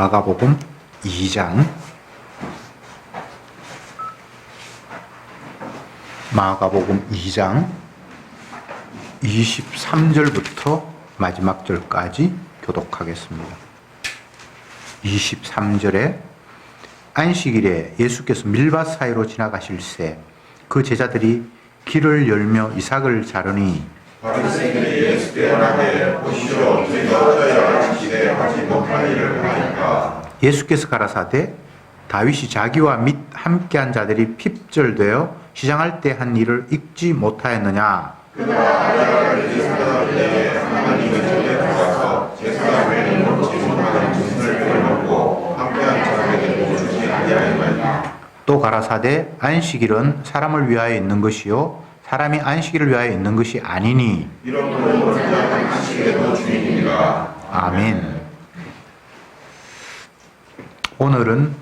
마가복음 2장 마가복음 2장 23절부터 마지막 절까지 교독하겠습니다. 23절에 안식일에 예수께서 밀밭 사이로 지나가실새 그 제자들이 길을 열며 이삭을 자르니 바리새인들이 예수께 말하되 보시오 우리가 어찌하여 안식일에 하지 못할 일을 하나이까. 예수께서 가라사대 다윗이 자기와 및 함께한 자들이 핍절되어 시장할 때 한 일을 읽지 못하였느냐. 그가 아리아를 제사장을 때에 하나님의 전에 들어가서 제사장을 먹지 못하는 짐승을 먹고 함께한 자들에게 주지 아니하였나이까. 또 가라사대 안식일은 사람을 위하여 있는 것이요 사람이 안식일을 위하여 있는 것이 아니니. 이러므로 그냥 안식일에도 주인이니라. 아멘. 오늘은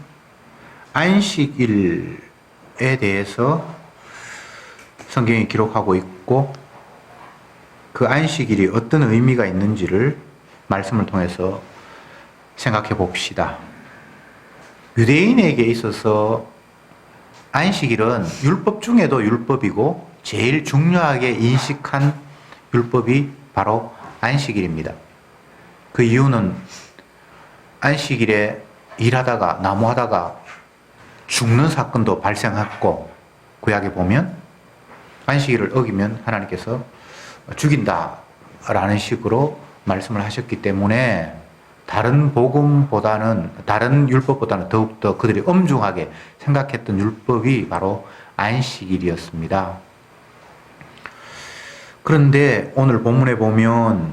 안식일에 대해서 성경이 기록하고 있고 그 안식일이 어떤 의미가 있는지를 말씀을 통해서 생각해 봅시다. 유대인에게 있어서 안식일은 율법 중에도 율법이고 제일 중요하게 인식한 율법이 바로 안식일입니다. 그 이유는 안식일에 일하다가 나무하다가 죽는 사건도 발생했고 구약에 보면 안식일을 어기면 하나님께서 죽인다라는 식으로 말씀을 하셨기 때문에 다른 복음보다는 다른 율법보다는 더욱더 그들이 엄중하게 생각했던 율법이 바로 안식일이었습니다. 그런데 오늘 본문에 보면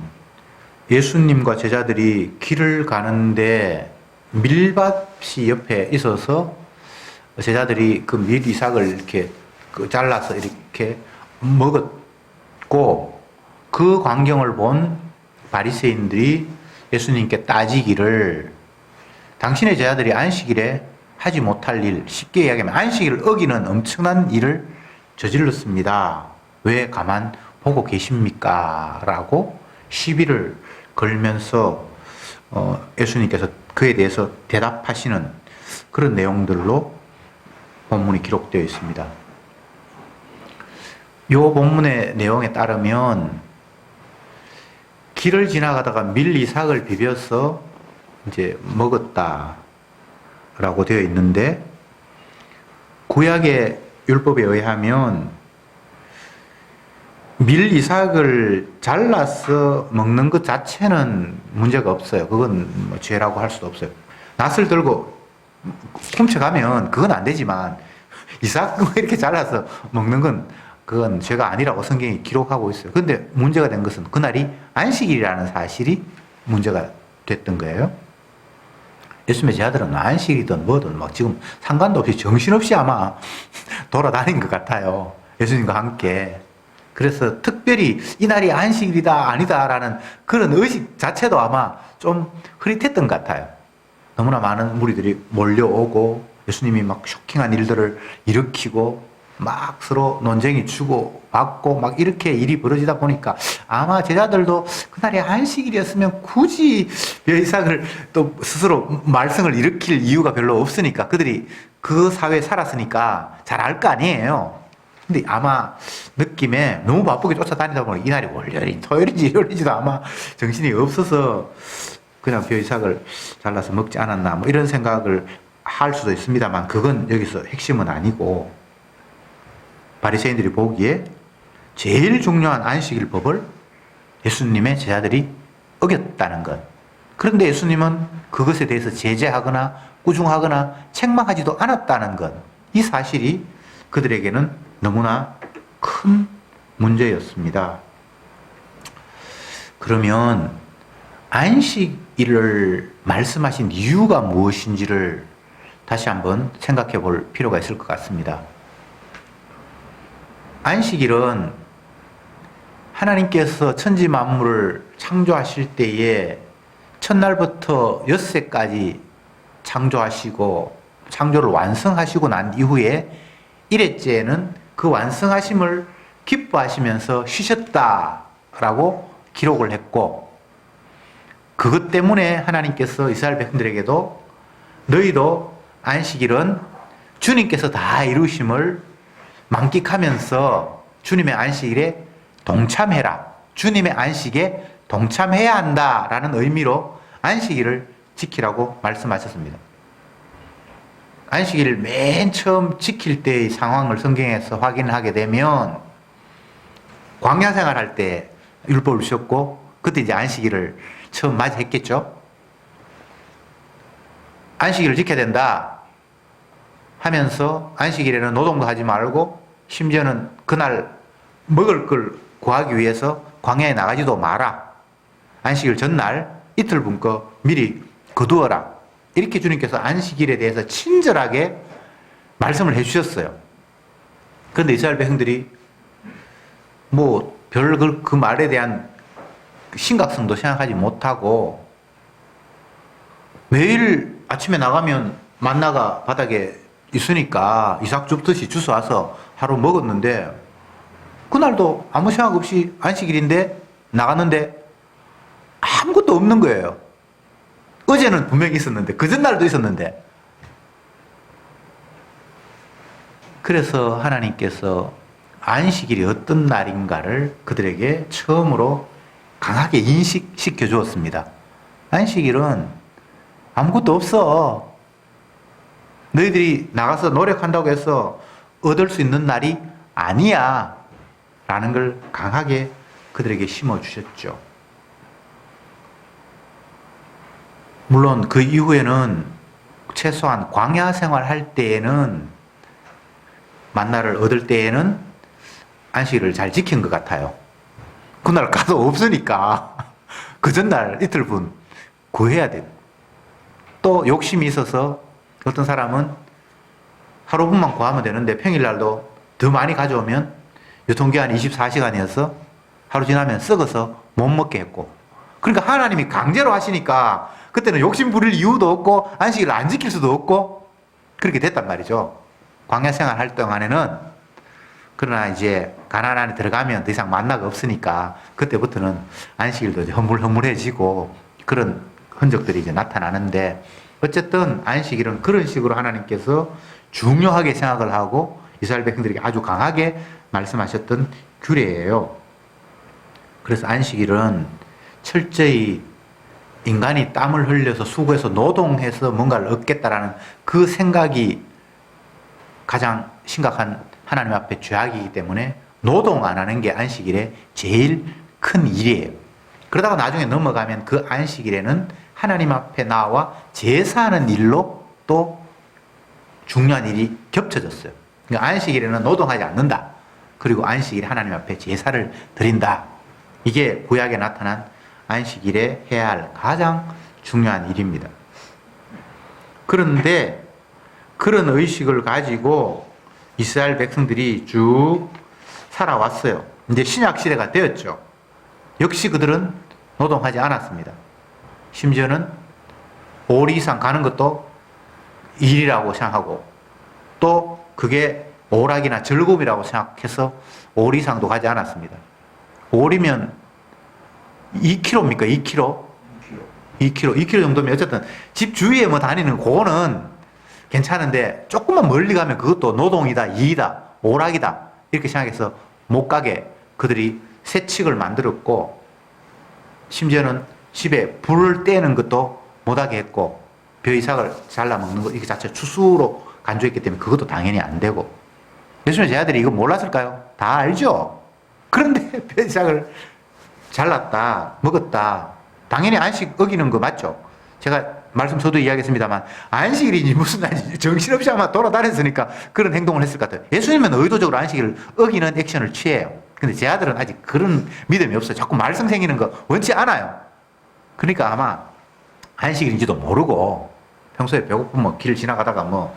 예수님과 제자들이 길을 가는데 밀밭이 옆에 있어서 제자들이 그 밀 이삭을 이렇게 잘라서 이렇게 먹었고 그 광경을 본 바리새인들이 예수님께 따지기를 당신의 제자들이 안식일에 하지 못할 일, 쉽게 이야기하면 안식일을 어기는 엄청난 일을 저질렀습니다. 왜 가만 보고 계십니까? 라고 시비를 걸면서 예수님께서 그에 대해서 대답하시는 그런 내용들로 본문이 기록되어 있습니다. 이 본문의 내용에 따르면 길을 지나가다가 밀 이삭을 비벼서 이제 먹었다라고 되어 있는데 구약의 율법에 의하면 밀 이삭을 잘라서 먹는 것 자체는 문제가 없어요. 그건 뭐 죄라고 할 수도 없어요. 낫을 들고 훔쳐가면 그건 안 되지만 이삭을 이렇게 잘라서 먹는 건 그건 죄가 아니라고 성경이 기록하고 있어요. 그런데 문제가 된 것은 그날이 안식일이라는 사실이 문제가 됐던 거예요. 예수님의 제자들은 안식이든 뭐든 막 지금 상관도 없이 정신없이 아마 돌아다닌 것 같아요. 예수님과 함께. 그래서 특별히 이날이 안식일이다 아니다라는 그런 의식 자체도 아마 좀 흐릿했던 것 같아요. 너무나 많은 무리들이 몰려오고 예수님이 막 쇼킹한 일들을 일으키고 막 서로 논쟁이 주고받고 막 이렇게 일이 벌어지다 보니까 아마 제자들도 그날이 안식일이었으면 굳이 이삭을 또 스스로 말썽을 일으킬 이유가 별로 없으니까 그들이 그 사회에 살았으니까 잘 알 거 아니에요. 근데 아마 느낌에 너무 바쁘게 쫓아다니다 보니 이날이 월요일인지 토요일인지 일요일인지도 아마 정신이 없어서 그냥 벼이삭을 잘라서 먹지 않았나 뭐 이런 생각을 할 수도 있습니다만 그건 여기서 핵심은 아니고 바리새인들이 보기에 제일 중요한 안식일 법을 예수님의 제자들이 어겼다는 것. 그런데 예수님은 그것에 대해서 제재하거나 꾸중하거나 책망하지도 않았다는 것. 이 사실이 그들에게는 너무나 큰 문제였습니다. 그러면 안식일을 말씀하신 이유가 무엇인지를 다시 한번 생각해 볼 필요가 있을 것 같습니다. 안식일은 하나님께서 천지 만물을 창조하실 때에 첫날부터 엿새까지 창조하시고 창조를 완성하시고 난 이후에 일회째에는 그 완성하심을 기뻐하시면서 쉬셨다라고 기록을 했고 그것 때문에 하나님께서 이스라엘 백성들에게도 너희도 안식일은 주님께서 다 이루심을 만끽하면서 주님의 안식일에 동참해라. 주님의 안식에 동참해야 한다라는 의미로 안식일을 지키라고 말씀하셨습니다. 안식일을 맨 처음 지킬 때의 상황을 성경에서 확인하게 되면 광야 생활할 때 율법을 주셨고 그때 이제 안식일을 처음 맞이했겠죠. 안식일을 지켜야 된다 하면서 안식일에는 노동도 하지 말고 심지어는 그날 먹을 걸 구하기 위해서 광야에 나가지도 마라. 안식일 전날 이틀 분거 미리 거두어라. 이렇게 주님께서 안식일에 대해서 친절하게 말씀을 해주셨어요. 그런데 이스라엘 백성들이 뭐 별 그 말에 대한 심각성도 생각하지 못하고 매일 아침에 나가면 만나가 바닥에 있으니까 이삭 줍듯이 주워와서 하루 먹었는데 그날도 아무 생각 없이 안식일인데 나갔는데 아무것도 없는 거예요. 어제는 분명히 있었는데 그 전날도 있었는데 그래서 하나님께서 안식일이 어떤 날인가를 그들에게 처음으로 강하게 인식시켜 주었습니다. 안식일은 아무것도 없어. 너희들이 나가서 노력한다고 해서 얻을 수 있는 날이 아니야. 라는 걸 강하게 그들에게 심어주셨죠. 물론 그 이후에는 최소한 광야 생활할 때에는 만나를 얻을 때에는 안식일을 잘 지킨 것 같아요. 그날 가도 없으니까 그 전날 이틀분 구해야 돼요. 또 욕심이 있어서 어떤 사람은 하루분만 구하면 되는데 평일날도 더 많이 가져오면 유통기한이 24시간이어서 하루 지나면 썩어서 못 먹게 했고 그러니까 하나님이 강제로 하시니까 그때는 욕심 부릴 이유도 없고 안식일을 안 지킬 수도 없고 그렇게 됐단 말이죠. 광야 생활 할 동안에는. 그러나 이제 가나안 안에 들어가면 더 이상 만나가 없으니까 그때부터는 안식일도 이제 허물허물해지고 그런 흔적들이 이제 나타나는데 어쨌든 안식일은 그런 식으로 하나님께서 중요하게 생각을 하고 이스라엘 백성들에게 아주 강하게 말씀하셨던 규례예요. 그래서 안식일은 철저히 인간이 땀을 흘려서 수고해서 노동해서 뭔가를 얻겠다라는 그 생각이 가장 심각한 하나님 앞에 죄악이기 때문에 노동 안 하는 게 안식일의 제일 큰 일이에요. 그러다가 나중에 넘어가면 그 안식일에는 하나님 앞에 나와 제사하는 일로 또 중요한 일이 겹쳐졌어요. 그러니까 안식일에는 노동하지 않는다. 그리고 안식일에 하나님 앞에 제사를 드린다. 이게 구약에 나타난 안식일에 해야 할 가장 중요한 일입니다. 그런데 그런 의식을 가지고 이스라엘 백성들이 쭉 살아왔어요. 이제 신약 시대가 되었죠. 역시 그들은 노동하지 않았습니다. 심지어는 5리 이상 가는 것도 일이라고 생각하고 또 그게 오락이나 즐거움이라고 생각해서 5리 이상도 가지 않았습니다. 5리면 2km입니까? 2km 정도면 어쨌든 집 주위에 뭐 다니는 그거는 괜찮은데 조금만 멀리 가면 그것도 노동이다, 일이다, 오락이다 이렇게 생각해서 못 가게 그들이 세칙을 만들었고 심지어는 집에 불을 떼는 것도 못하게 했고 벼이삭을 잘라 먹는 것 이게 자체 추수로 간주했기 때문에 그것도 당연히 안 되고 예수님의 제자들이 이거 몰랐을까요? 다 알죠. 그런데 벼이삭을 잘랐다, 먹었다. 당연히 안식 어기는 거 맞죠? 제가 말씀 저도 이야기했습니다만 안식일이지 무슨 날인지 정신없이 아마 돌아다녔으니까 그런 행동을 했을 것 같아요. 예수님은 의도적으로 안식일을 어기는 액션을 취해요. 근데 제 아들은 아직 그런 믿음이 없어요. 자꾸 말썽 생기는 거 원치 않아요. 그러니까 아마 안식일인지도 모르고 평소에 배고프면 길 지나가다가 뭐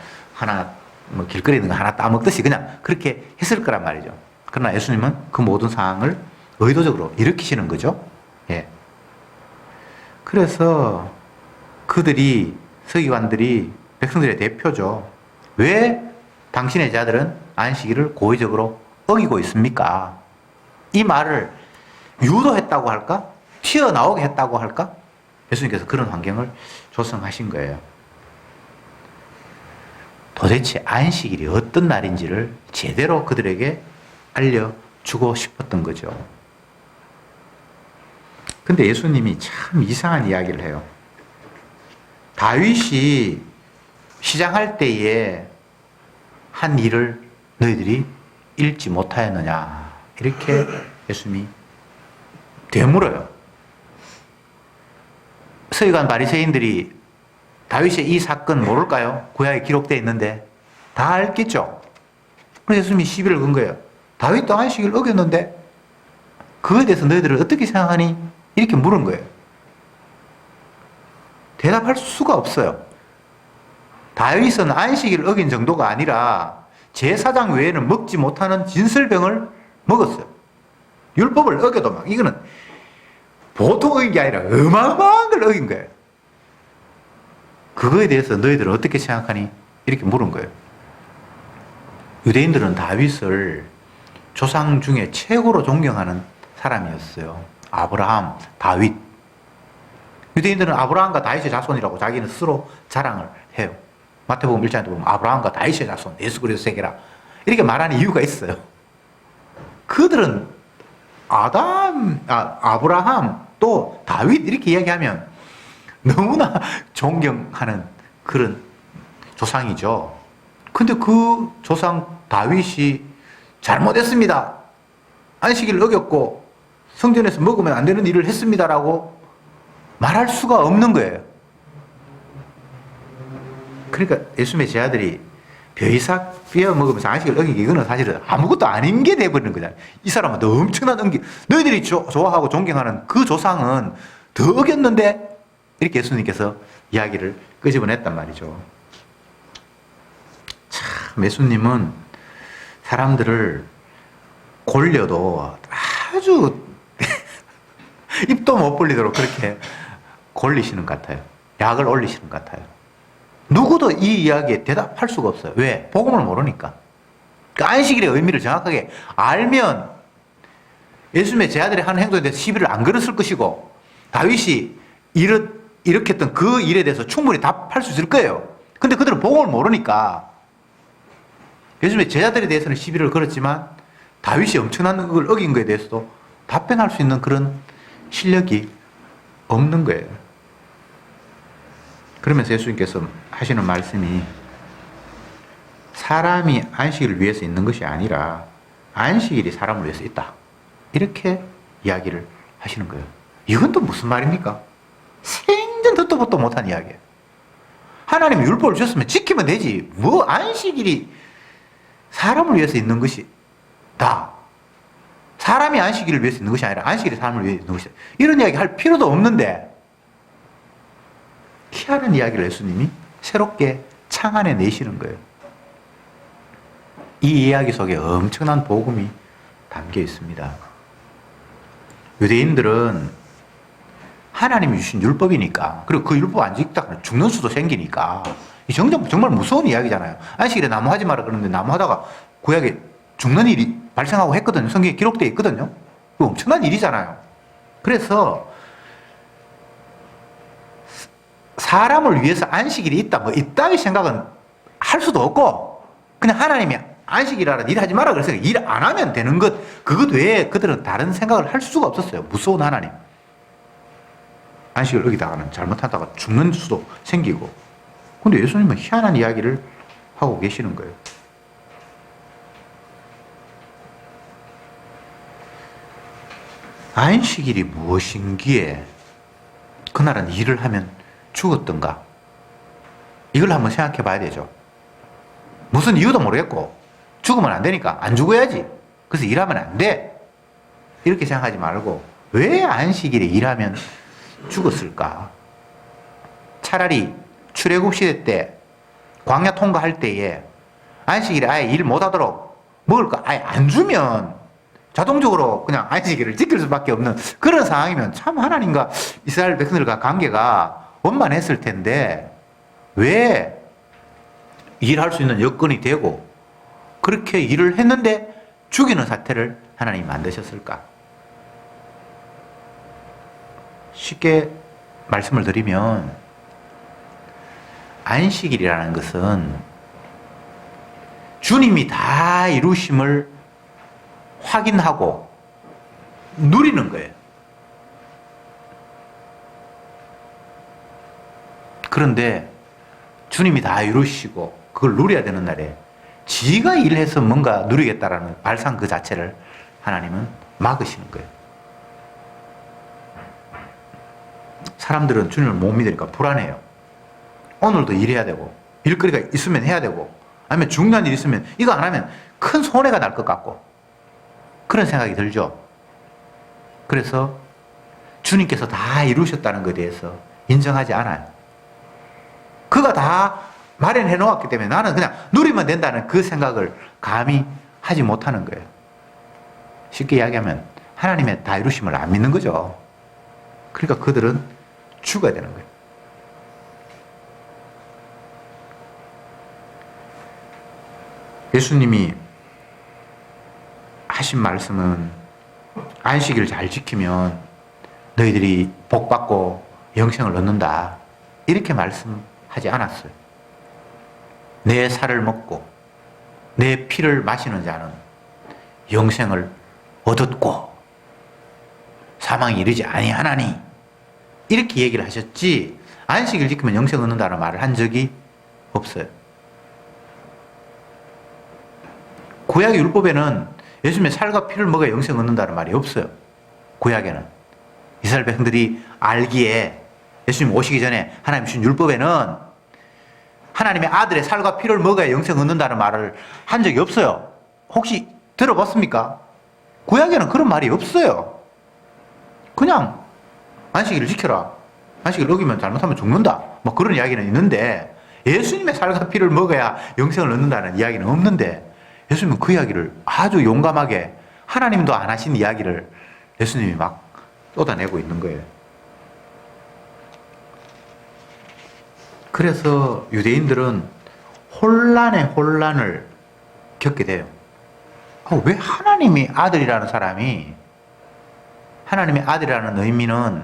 길거리에 있는 거 하나 따먹듯이 그냥 그렇게 했을 거란 말이죠. 그러나 예수님은 그 모든 상황을 의도적으로 일으키시는 거죠. 예. 그래서 그들이 서기관들이 백성들의 대표죠. 왜 당신의 자들은 안식일을 고의적으로 어기고 있습니까? 이 말을 유도했다고 할까? 튀어나오게 했다고 할까? 예수님께서 그런 환경을 조성하신 거예요. 도대체 안식일이 어떤 날인지를 제대로 그들에게 알려주고 싶었던 거죠. 근데 예수님이 참 이상한 이야기를 해요. 다윗이 시장할 때에 한 일을 너희들이 읽지 못하였느냐, 이렇게 예수님이 되물어요. 서기관 바리새인들이 다윗의 이 사건 모를까요? 구약에 기록되어 있는데 다 알겠죠. 그래서 예수님이 시비를 건 거예요. 다윗도 안식일 어겼는데 그거에 대해서 너희들은 어떻게 생각하니? 이렇게 물은 거예요. 대답할 수가 없어요. 다윗은 안식일을 어긴 정도가 아니라 제사장 외에는 먹지 못하는 진설병을 먹었어요. 율법을 어겨도 막, 이거는 보통 어긴 게 아니라 어마어마한 걸 어긴 거예요. 그거에 대해서 너희들은 어떻게 생각하니? 이렇게 물은 거예요. 유대인들은 다윗을 조상 중에 최고로 존경하는 사람이었어요. 아브라함, 다윗. 유대인들은 아브라함과 다윗의 자손이라고 자기는 스스로 자랑을 해요. 마태복음 1장에 보면 아브라함과 다윗의 자손, 예수 그리스도 세계라, 이렇게 말하는 이유가 있어요. 그들은 아브라함 또 다윗 이렇게 이야기하면 너무나 존경하는 그런 조상이죠. 근데 그 조상 다윗이 잘못했습니다, 안식일을 어겼고 성전에서 먹으면 안 되는 일을 했습니다라고 말할 수가 없는 거예요. 그러니까 예수님의 제자들이 벼이삭 뼈 먹으면서 안식을 어긴 게 이거는 사실은 아무것도 아닌 게 돼버리는 거잖아요. 이 사람은 더 엄청난 은기, 너희들이 좋아하고 존경하는 그 조상은 더 어겼는데, 이렇게 예수님께서 이야기를 끄집어냈단 말이죠. 참 예수님은 사람들을 골려도 아주 입도 못 벌리도록 그렇게 골리시는 것 같아요. 약을 올리시는 것 같아요. 누구도 이 이야기에 대답할 수가 없어요. 왜? 복음을 모르니까. 그 안식일의 의미를 정확하게 알면 예수님의 제자들이 하는 행동에 대해서 시비를 안 걸었을 것이고, 다윗이 일으켰던 그 일에 대해서 충분히 답할 수 있을 거예요. 근데 그들은 복음을 모르니까 예수님의 제자들에 대해서는 시비를 걸었지만 다윗이 엄청난 걸 어긴 것에 대해서도 답변할 수 있는 그런 실력이 없는 거예요. 그러면서 예수님께서 하시는 말씀이, 사람이 안식일을 위해서 있는 것이 아니라 안식일이 사람을 위해서 있다, 이렇게 이야기를 하시는 거예요. 이건 또 무슨 말입니까? 생전 듣도 보도 못한 이야기예요. 하나님이 율법을 주셨으면 지키면 되지, 뭐 안식일이 사람을 위해서 있는 것이다, 사람이 안식일을 위해서 있는 것이 아니라 안식일이 사람을 위해서 있는 것이다, 이런 이야기 할 필요도 없는데 희한한 이야기를 예수님이 새롭게 창안해 내시는 거예요. 이 이야기 속에 엄청난 복음이 담겨 있습니다. 유대인들은 하나님이 주신 율법이니까, 그리고 그 율법 안 지키다가 죽는 수도 생기니까, 이 정말 무서운 이야기잖아요. 안식일에 나무하지 마라 그러는데 나무하다가 구약에 죽는 일이 발생하고 했거든요. 성경에 기록되어 있거든요. 그 엄청난 일이잖아요. 그래서 사람을 위해서 안식일이 있다, 뭐 이따위 생각은 할 수도 없고, 그냥 하나님이 안식일하라, 일하지 마라 그래서 일 안 하면 되는 것, 그것 외에 그들은 다른 생각을 할 수가 없었어요. 무서운 하나님. 안식을 어기다가는 잘못하다가 죽는 수도 생기고. 근데 예수님은 희한한 이야기를 하고 계시는 거예요. 안식일이 무엇인기에 그날은 일을 하면 죽었던가? 이걸 한번 생각해 봐야 되죠. 무슨 이유도 모르겠고 죽으면 안 되니까 안 죽어야지, 그래서 일하면 안 돼, 이렇게 생각하지 말고 왜 안식일에 일하면 죽었을까? 차라리 출애굽 시대 때 광야 통과할 때에 안식일에 아예 일 못하도록 먹을 거 아예 안 주면 자동적으로 그냥 안식일을 지킬 수밖에 없는 그런 상황이면 참 하나님과 이스라엘 백성들과 관계가 원만했을 텐데, 왜 일할 수 있는 여건이 되고 그렇게 일을 했는데 죽이는 사태를 하나님이 만드셨을까? 쉽게 말씀을 드리면 안식일이라는 것은 주님이 다 이루심을 확인하고 누리는 거예요. 그런데 주님이 다 이루시고 그걸 누려야 되는 날에 지가 일해서 뭔가 누리겠다라는 발상 그 자체를 하나님은 막으시는 거예요. 사람들은 주님을 못 믿으니까 불안해요. 오늘도 일해야 되고 일거리가 있으면 해야 되고 아니면 중요한 일이 있으면 이거 안 하면 큰 손해가 날 것 같고 그런 생각이 들죠. 그래서 주님께서 다 이루셨다는 것에 대해서 인정하지 않아요. 그가 다 마련해 놓았기 때문에 나는 그냥 누리면 된다는 그 생각을 감히 하지 못하는 거예요. 쉽게 이야기하면 하나님의 다 이루심을 안 믿는 거죠. 그러니까 그들은 죽어야 되는 거예요. 예수님이 하신 말씀은 안식일을 잘 지키면 너희들이 복받고 영생을 얻는다. 이렇게 말씀하지 않았어요. 내 살을 먹고 내 피를 마시는 자는 영생을 얻었고 사망에 이르지 아니하나니 이렇게 얘기를 하셨지 안식일 지키면 영생 얻는다는 말을 한 적이 없어요. 구약의 율법에는 예수님의 살과 피를 먹어야 영생 얻는다는 말이 없어요. 구약에는 이스라엘 백성들이 알기에 예수님 오시기 전에 하나님 주신 율법에는 하나님의 아들의 살과 피를 먹어야 영생 얻는다는 말을 한 적이 없어요. 혹시 들어봤습니까? 구약에는 그런 말이 없어요. 그냥 안식일을 지켜라. 안식일 어기면 잘못하면 죽는다. 뭐 그런 이야기는 있는데 예수님의 살과 피를 먹어야 영생을 얻는다는 이야기는 없는데 예수님은 그 이야기를 아주 용감하게 하나님도 안 하신 이야기를 예수님이 막 쏟아내고 있는 거예요. 그래서 유대인들은 혼란의 혼란을 겪게 돼요. 왜 하나님이 아들이라는 사람이 하나님의 아들이라는 의미는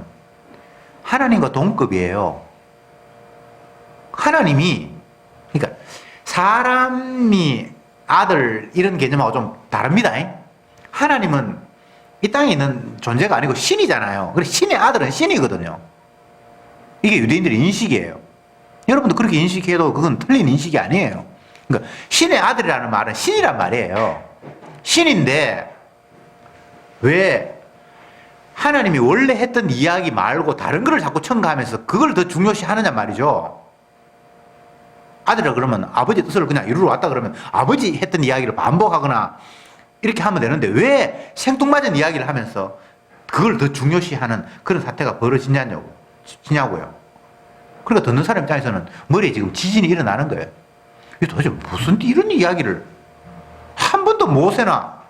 하나님과 동급이에요. 하나님이 그러니까 사람이 아들 이런 개념하고 좀 다릅니다. 하나님은 이 땅에 있는 존재가 아니고 신이잖아요. 그래서 신의 아들은 신이거든요. 이게 유대인들의 인식이에요. 여러분도 그렇게 인식해도 그건 틀린 인식이 아니에요. 그러니까 신의 아들이라는 말은 신이란 말이에요. 신인데 왜 하나님이 원래 했던 이야기 말고 다른 거를 자꾸 첨가하면서 그걸 더 중요시 하느냐 말이죠. 아들이라 그러면 아버지 뜻을 그냥 이루러 왔다 그러면 아버지 했던 이야기를 반복하거나 이렇게 하면 되는데 왜 생뚱맞은 이야기를 하면서 그걸 더 중요시하는 그런 사태가 벌어지냐고요. 그러니까 듣는 사람 입장에서는 머리에 지금 지진이 일어나는 거예요. 이게 도대체 무슨 이런 이야기를 한 번도 모세나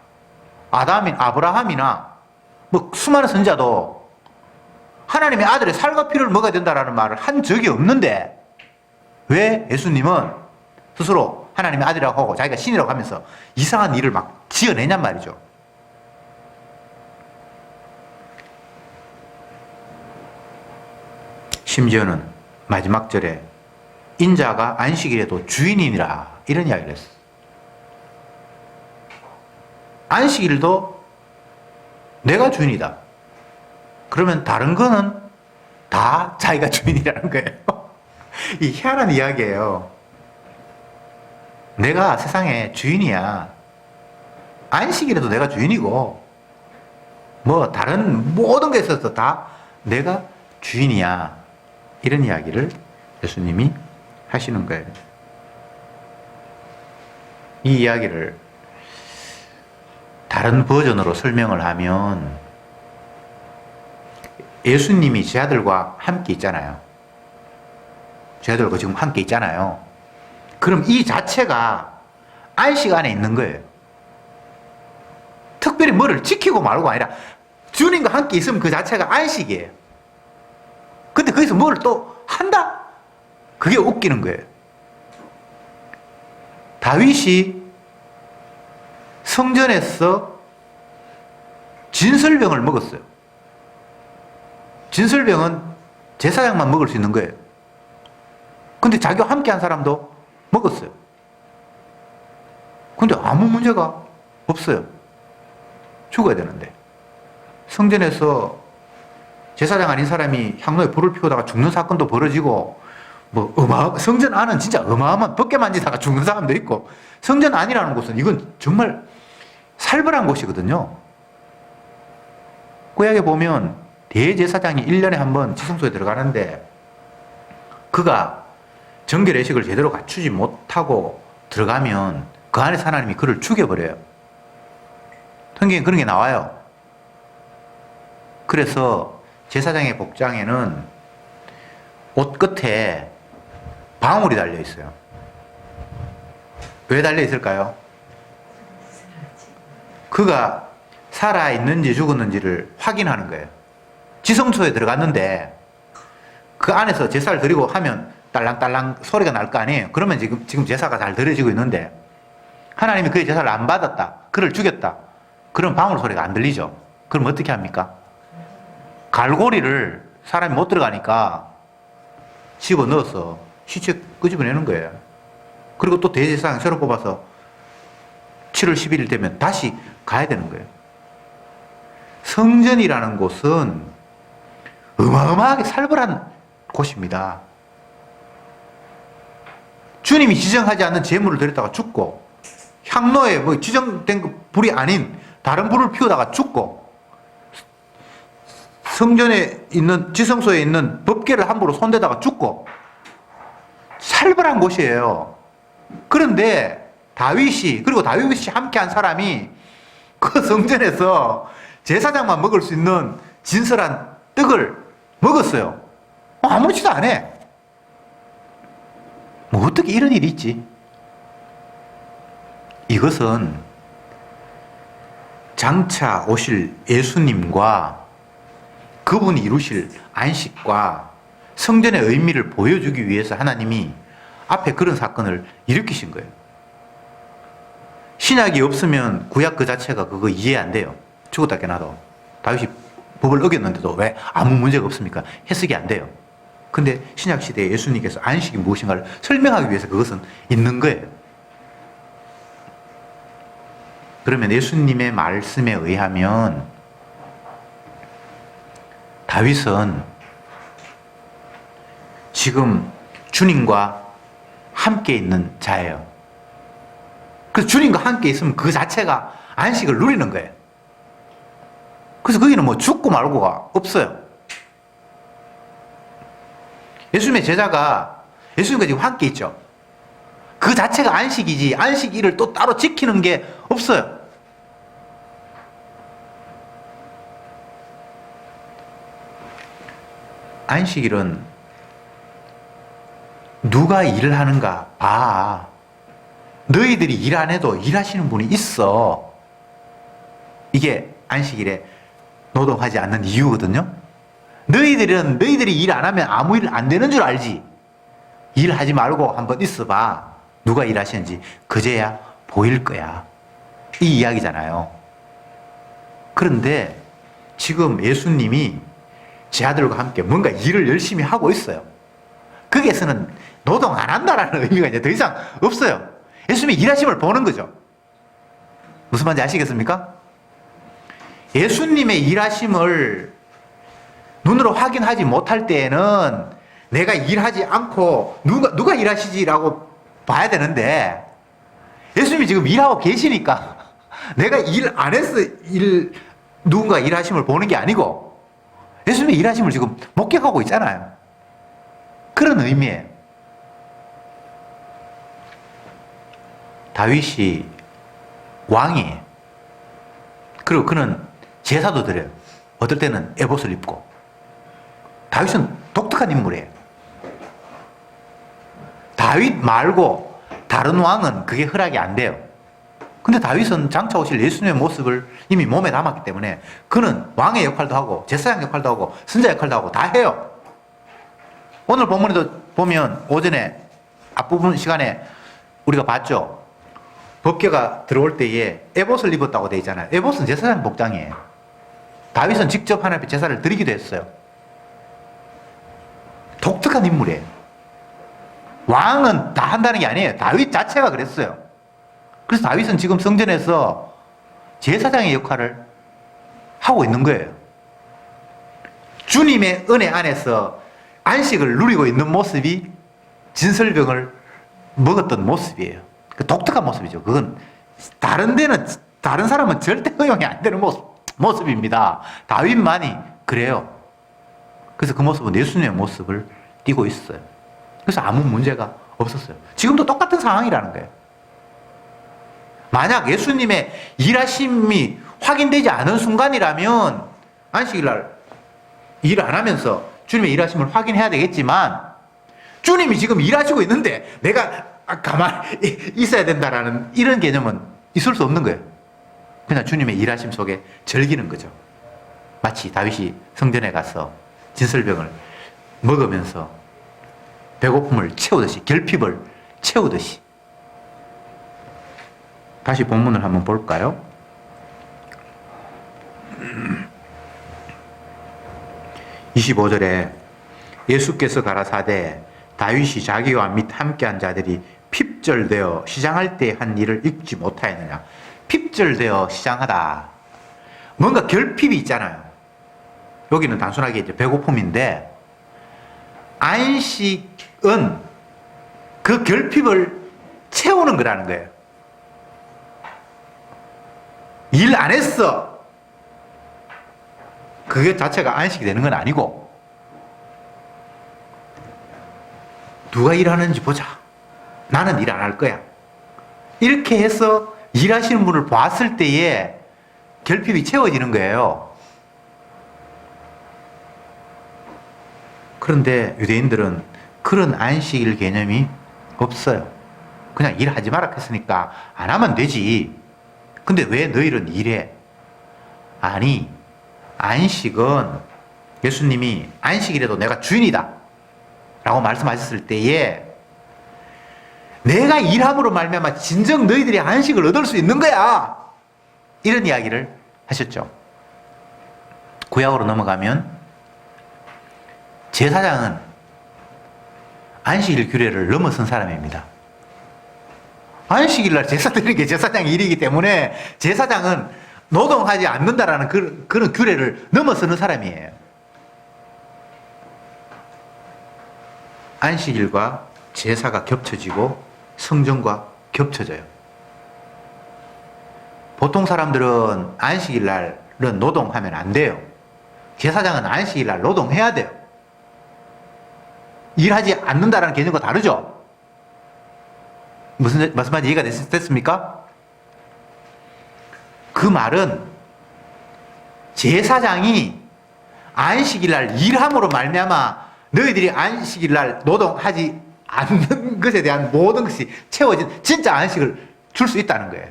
아브라함이나 뭐 수많은 선지자도 하나님의 아들의 살과 피를 먹어야 된다라는 말을 한 적이 없는데 왜 예수님은 스스로 하나님의 아들이라고 하고 자기가 신이라고 하면서 이상한 일을 막 지어내냔 말이죠. 심지어는 마지막 절에 인자가 안식일에도 주인이니라 이런 이야기를 했어요. 안식일도 내가 주인이다. 그러면 다른 거는 다 자기가 주인이라는 거예요. 이 희한한 이야기예요. 내가 세상의 주인이야. 안식일에도 내가 주인이고 뭐 다른 모든 것에 있어서 다 내가 주인이야. 이런 이야기를 예수님이 하시는 거예요. 이 이야기를 다른 버전으로 설명을 하면 예수님이 제 아들과 함께 있잖아요. 제 아들과 지금 함께 있잖아요. 그럼 이 자체가 안식 안에 있는 거예요. 특별히 뭐를 지키고 말고 아니라 주님과 함께 있으면 그 자체가 안식이에요. 근데 거기서 뭘 또 한다? 그게 웃기는 거예요. 다윗이 성전에서 진설병을 먹었어요. 진설병은 제사장만 먹을 수 있는 거예요. 근데 자기와 함께 한 사람도 먹었어요. 근데 아무 문제가 없어요. 죽어야 되는데. 성전에서 제사장 아닌 사람이 향로에 불을 피우다가 죽는 사건도 벌어지고, 성전 안은 진짜 어마어마한 벗게 만지다가 죽는 사람도 있고, 성전 안이라는 곳은 이건 정말 살벌한 곳이거든요. 구약에 보면 대제사장이 1년에 한 번 지성소에 들어가는데, 그가 정결 예식을 제대로 갖추지 못하고 들어가면 그 안에서 하나님이 그를 죽여버려요. 성경에 그런 게 나와요. 그래서 제사장의 복장에는 옷 끝에 방울이 달려 있어요. 왜 달려 있을까요? 그가 살아있는지 죽었는지를 확인하는 거예요. 지성소에 들어갔는데 그 안에서 제사를 드리고 하면 딸랑딸랑 소리가 날 거 아니에요. 그러면 지금 제사가 잘 드려지고 있는데 하나님이 그의 제사를 안 받았다. 그를 죽였다. 그럼 방울 소리가 안 들리죠. 그럼 어떻게 합니까? 갈고리를 사람이 못 들어가니까 집어넣어서 시체 끄집어내는 거예요. 그리고 또 대제사장 새로 뽑아서 7월 11일 되면 다시 가야 되는 거예요. 성전이라는 곳은 어마어마하게 살벌한 곳입니다. 주님이 지정하지 않는 제물을 드렸다가 죽고, 향로에 지정된 불이 아닌 다른 불을 피우다가 죽고, 성전에 있는, 지성소에 있는 법궤를 함부로 손대다가 죽고, 살벌한 곳이에요. 그런데 그리고 다윗이 함께한 사람이 그 성전에서 제사장만 먹을 수 있는 진설한 떡을 먹었어요. 아무렇지도 않아. 어떻게 이런 일이 있지? 이것은 장차 오실 예수님과 그분이 이루실 안식과 성전의 의미를 보여주기 위해서 하나님이 앞에 그런 사건을 일으키신 거예요. 신약이 없으면 구약 그 자체가 그거 이해 안 돼요. 죽었다 깨나도. 다윗이 법을 어겼는데도 왜 아무 문제가 없습니까? 해석이 안 돼요. 근데 신약 시대에 예수님께서 안식이 무엇인가를 설명하기 위해서 그것은 있는 거예요. 그러면 예수님의 말씀에 의하면 다윗은 지금 주님과 함께 있는 자예요. 그래서 주님과 함께 있으면 그 자체가 안식을 누리는 거예요. 그래서 거기는 죽고 말고가 없어요. 예수님의 제자가 예수님과 지금 함께 있죠. 그 자체가 안식이지 안식일을 또 따로 지키는 게 없어요. 안식일은 누가 일을 하는가 봐. 너희들이 일 안 해도 일하시는 분이 있어. 이게 안식일에 노동하지 않는 이유거든요. 너희들이 일 안 하면 아무 일 안 되는 줄 알지. 일하지 말고 한번 있어봐. 누가 일하시는지 그제야 보일 거야. 이 이야기잖아요. 그런데 지금 예수님이 제 아들과 함께 뭔가 일을 열심히 하고 있어요. 거기에서는 노동 안 한다라는 의미가 이제 더 이상 없어요. 예수님이 일하심을 보는 거죠. 무슨 말인지 아시겠습니까? 예수님의 일하심을 눈으로 확인하지 못할 때에는 내가 일하지 않고 누가 일하시지라고 봐야 되는데, 예수님이 지금 일하고 계시니까 내가 일 안 해서 누군가 일하심을 보는 게 아니고 예수님의 일하심을 지금 목격하고 있잖아요. 그런 의미예요. 다윗이 왕이에요. 그리고 그는 제사도 드려요. 어떨 때는 에봇을 입고. 다윗은 독특한 인물이에요. 다윗 말고 다른 왕은 그게 허락이 안 돼요. 근데 다윗은 장차 오실 예수님의 모습을 이미 몸에 담았기 때문에 그는 왕의 역할도 하고 제사장 역할도 하고 선자 역할도 하고 다 해요. 오늘 본문에도 보면 오전에 앞부분 시간에 우리가 봤죠. 법궤가 들어올 때에 에봇을 입었다고 되어 있잖아요. 에봇은 제사장 복장이에요. 다윗은 직접 하나님 앞에 제사를 드리기도 했어요. 독특한 인물이에요. 왕은 다 한다는 게 아니에요. 다윗 자체가 그랬어요. 그래서 다윗은 지금 성전에서 제사장의 역할을 하고 있는 거예요. 주님의 은혜 안에서 안식을 누리고 있는 모습이 진설병을 먹었던 모습이에요. 그 독특한 모습이죠. 그건 다른 데는, 다른 사람은 절대 허용이 안 되는 모습입니다. 다윗만이 그래요. 그래서 그 모습은 예수님의 모습을 띠고 있어요. 그래서 아무 문제가 없었어요. 지금도 똑같은 상황이라는 거예요. 만약 예수님의 일하심이 확인되지 않은 순간이라면 안식일날 일 안 하면서 주님의 일하심을 확인해야 되겠지만 주님이 지금 일하시고 있는데 내가 가만히 있어야 된다라는 이런 개념은 있을 수 없는 거예요. 그냥 주님의 일하심 속에 즐기는 거죠. 마치 다윗이 성전에 가서 진설병을 먹으면서 배고픔을 채우듯이, 결핍을 채우듯이. 다시 본문을 한번 볼까요? 25절에 예수께서 가라사대 다윗이 자기와 및 함께한 자들이 핍절되어 시장할 때 한 일을 잊지 못하였느냐. 핍절되어 시장하다. 뭔가 결핍이 있잖아요. 여기는 단순하게 이제 배고픔인데 안식은 그 결핍을 채우는 거라는 거예요. 일 안 했어. 그게 자체가 안식이 되는 건 아니고 누가 일하는지 보자. 나는 일 안 할 거야. 이렇게 해서 일하시는 분을 봤을 때에 결핍이 채워지는 거예요. 그런데 유대인들은 그런 안식일 개념이 없어요. 그냥 일하지 마라 했으니까 안 하면 되지. 근데 왜 너희는 일해? 아니, 안식은 예수님이 안식일에도 내가 주인이다 라고 말씀하셨을 때에 내가 일함으로 말미암아 진정 너희들이 안식을 얻을 수 있는 거야. 이런 이야기를 하셨죠. 구약으로 넘어가면 제사장은 안식일 규례를 넘어선 사람입니다. 안식일날 제사 드리는 게 제사장의 일이기 때문에 제사장은 노동하지 않는다라는 그런 규례를 넘어서는 사람이에요. 안식일과 제사가 겹쳐지고 성전과 겹쳐져요. 보통 사람들은 안식일날은 노동하면 안 돼요. 제사장은 안식일날 노동해야 돼요. 일하지 않는다라는 개념과 다르죠? 무슨 말씀인지 이해가 됐습니까? 그 말은 제사장이 안식일날 일함으로 말미암아 너희들이 안식일날 노동하지 않는 것에 대한 모든 것이 채워진 진짜 안식을 줄 수 있다는 거예요.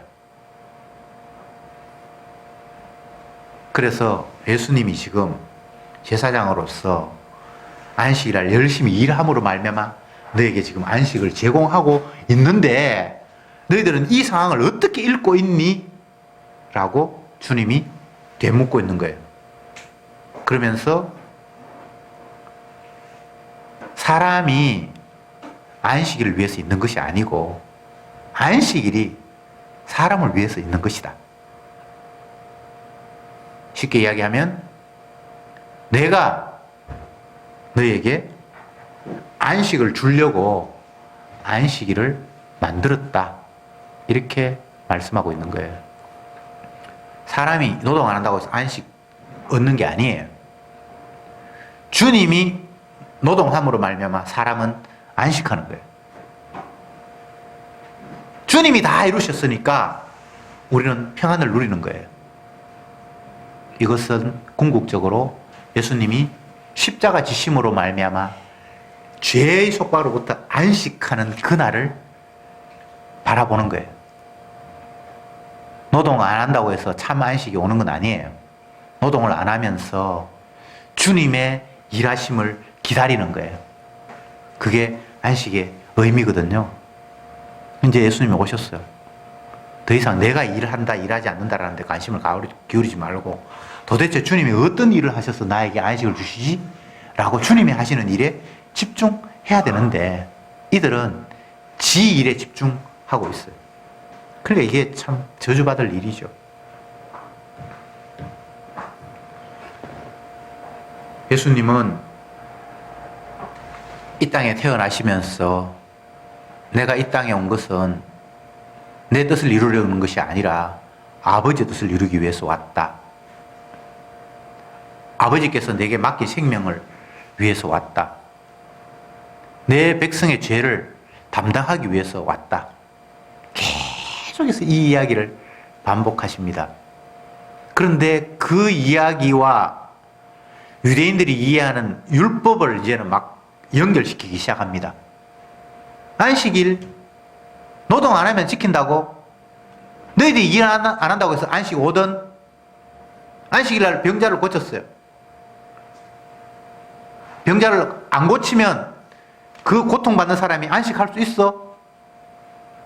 그래서 예수님이 지금 제사장으로서 안식일날 열심히 일함으로 말미암아 너에게 지금 안식을 제공하고 있는데 너희들은 이 상황을 어떻게 읽고 있니? 라고 주님이 되묻고 있는 거예요. 그러면서 사람이 안식일을 위해서 있는 것이 아니고 안식일이 사람을 위해서 있는 것이다. 쉽게 이야기하면 내가 너희에게 안식을 주려고 안식일을 만들었다. 이렇게 말씀하고 있는 거예요. 사람이 노동 안 한다고 해서 안식 얻는 게 아니에요. 주님이 노동함으로 말미암아 사람은 안식하는 거예요. 주님이 다 이루셨으니까 우리는 평안을 누리는 거예요. 이것은 궁극적으로 예수님이 십자가 지심으로 말미암아 죄의 속박으로부터 안식하는 그날을 바라보는 거예요. 노동 안 한다고 해서 참 안식이 오는 건 아니에요. 노동을 안 하면서 주님의 일하심을 기다리는 거예요. 그게 안식의 의미거든요. 이제 예수님이 오셨어요. 더 이상 내가 일한다, 일하지 않는다라는 데 관심을 기울이지 말고 도대체 주님이 어떤 일을 하셔서 나에게 안식을 주시지? 라고 주님이 하시는 일에 집중해야 되는데 이들은 지 일에 집중하고 있어요. 그러니까 이게 참 저주받을 일이죠. 예수님은 이 땅에 태어나시면서 내가 이 땅에 온 것은 내 뜻을 이루려는 것이 아니라 아버지의 뜻을 이루기 위해서 왔다. 아버지께서 내게 맡긴 생명을 위해서 왔다. 내 백성의 죄를 담당하기 위해서 왔다. 계속해서 이 이야기를 반복하십니다. 그런데 그 이야기와 유대인들이 이해하는 율법을 이제는 막 연결시키기 시작합니다. 안식일 노동 안 하면 지킨다고? 너희들이 일 안 한다고 해서 안식 오든? 안식일날 병자를 고쳤어요. 병자를 안 고치면 그 고통받는 사람이 안식할 수 있어?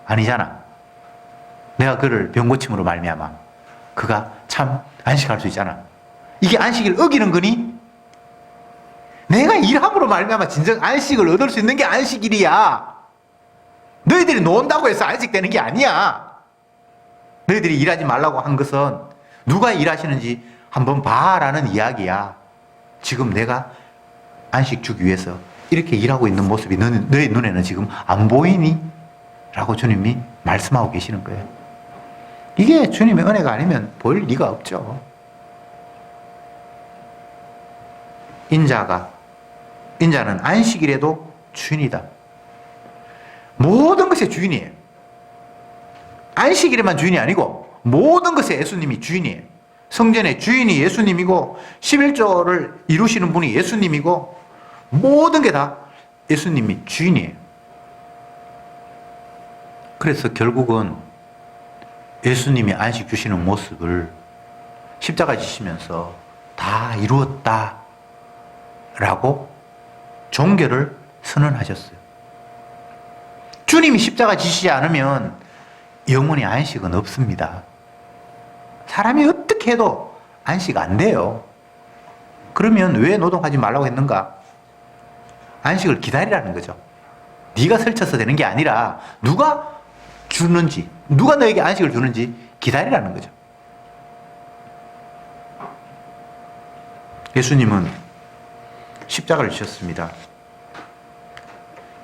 아니잖아. 내가 그를 병 고침으로 말미암아 그가 참 안식할 수 있잖아. 이게 안식일 어기는 거니? 내가 일함으로 말미암아 진정 안식을 얻을 수 있는 게 안식일이야. 너희들이 논다고 해서 안식되는 게 아니야. 너희들이 일하지 말라고 한 것은 누가 일하시는지 한번 봐라는 이야기야. 지금 내가 안식 주기 위해서 이렇게 일하고 있는 모습이 너희 눈에는 지금 안 보이니? 라고 주님이 말씀하고 계시는 거예요. 이게 주님의 은혜가 아니면 보일 리가 없죠. 인자는 안식일에도 주인이다. 모든 것의 주인이에요. 안식일에만 주인이 아니고 모든 것의 예수님이 주인이에요. 성전의 주인이 예수님이고 11조를 이루시는 분이 예수님이고 모든 게 다 예수님이 주인이에요. 그래서 결국은 예수님이 안식 주시는 모습을 십자가 지시면서 다 이루었다 라고 종교를 선언하셨어요. 주님이 십자가 지시지 않으면 영원히 안식은 없습니다. 사람이 어떻게 해도 안식 안 돼요. 그러면 왜 노동하지 말라고 했는가? 안식을 기다리라는 거죠. 네가 설쳐서 되는 게 아니라 누가 주는지, 누가 너에게 안식을 주는지 기다리라는 거죠. 예수님은 십자가를 지셨습니다.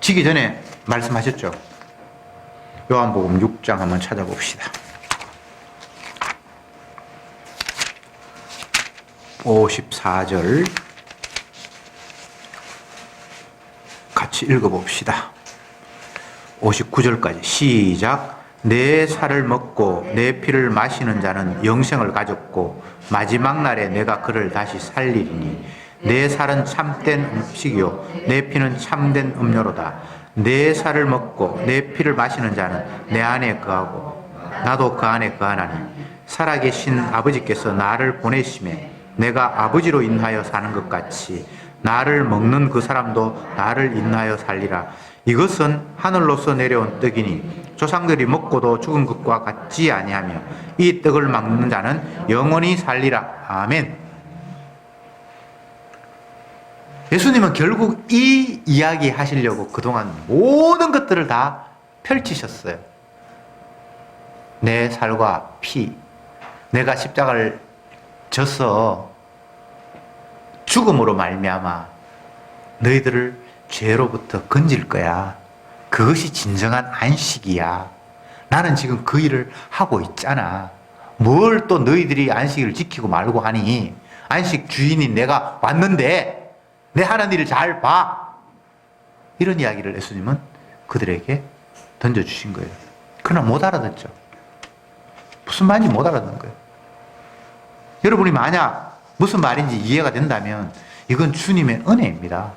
지기 전에 말씀하셨죠. 요한복음 6장 한번 찾아봅시다. 54절 같이 읽어봅시다. 59절까지 시작. 내 살을 먹고 내 피를 마시는 자는 영생을 가졌고 마지막 날에 내가 그를 다시 살리리니 내 살은 참된 음식이요 내 피는 참된 음료로다. 내 살을 먹고 내 피를 마시는 자는 내 안에 거하고 나도 그 안에 거하나니 살아계신 아버지께서 나를 보내심에 내가 아버지로 인하여 사는 것 같이 나를 먹는 그 사람도 나를 인하여 살리라. 이것은 하늘로서 내려온 떡이니 조상들이 먹고도 죽은 것과 같지 아니하며 이 떡을 먹는 자는 영원히 살리라. 아멘. 예수님은 결국 이 이야기 하시려고 그동안 모든 것들을 다 펼치셨어요. 내 살과 피, 내가 십자가를 져서 죽음으로 말미암아 너희들을 죄로부터 건질 거야. 그것이 진정한 안식이야. 나는 지금 그 일을 하고 있잖아. 뭘 또 너희들이 안식을 지키고 말고 하니? 안식 주인인 내가 왔는데 내 하는 일을 잘 봐. 이런 이야기를 예수님은 그들에게 던져주신 거예요. 그러나 못 알아듣죠. 무슨 말인지 못 알아듣는 거예요. 여러분이 만약 무슨 말인지 이해가 된다면 이건 주님의 은혜입니다.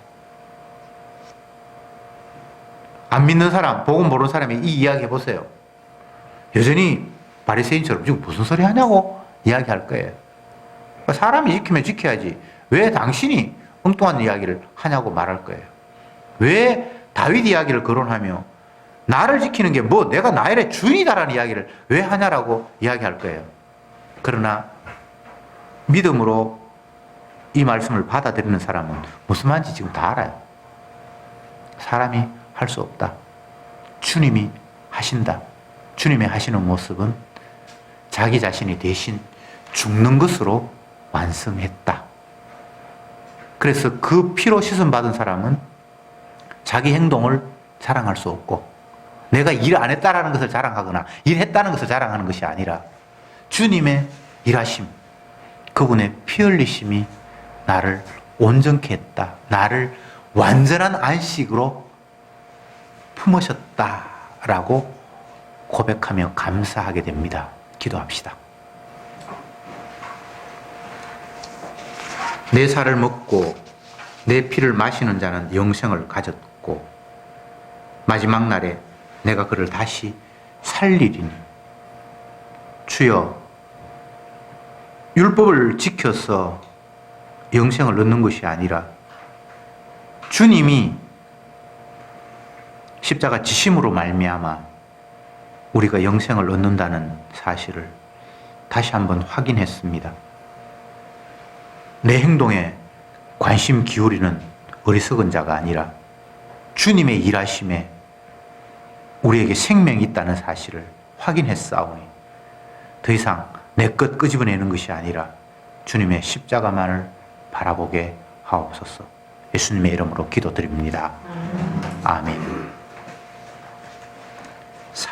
안 믿는 사람, 복음 모르는 사람이 이 이야기 해보세요. 여전히 바리새인처럼 지금 무슨 소리 하냐고 이야기할 거예요. 사람이 지키면 지켜야지. 왜 당신이 엉뚱한 이야기를 하냐고 말할 거예요. 왜 다윗 이야기를 거론하며 나를 지키는 게 뭐 내가 나의 주인이다라는 이야기를 왜 하냐라고 이야기할 거예요. 그러나 믿음으로 이 말씀을 받아들이는 사람은 무슨 말인지 지금 다 알아요. 사람이 할 수 없다. 주님이 하신다. 주님이 하시는 모습은 자기 자신이 대신 죽는 것으로 완성했다. 그래서 그 피로 씻음 받은 사람은 자기 행동을 자랑할 수 없고, 내가 일 안 했다라는 것을 자랑하거나 일했다는 것을 자랑하는 것이 아니라 주님의 일하심, 그분의 피 흘리심이 나를 온전케 했다. 나를 완전한 안식으로 품으셨다라고 고백하며 감사하게 됩니다. 기도합시다. 내 살을 먹고 내 피를 마시는 자는 영생을 가졌고 마지막 날에 내가 그를 다시 살리리니, 주여, 율법을 지켜서 영생을 얻는 것이 아니라 주님이 십자가 지심으로 말미암아 우리가 영생을 얻는다는 사실을 다시 한번 확인했습니다. 내 행동에 관심 기울이는 어리석은 자가 아니라 주님의 일하심에 우리에게 생명이 있다는 사실을 확인했사오니 더 이상 내 것 끄집어내는 것이 아니라 주님의 십자가만을 바라보게 하옵소서. 예수님의 이름으로 기도드립니다. 아멘.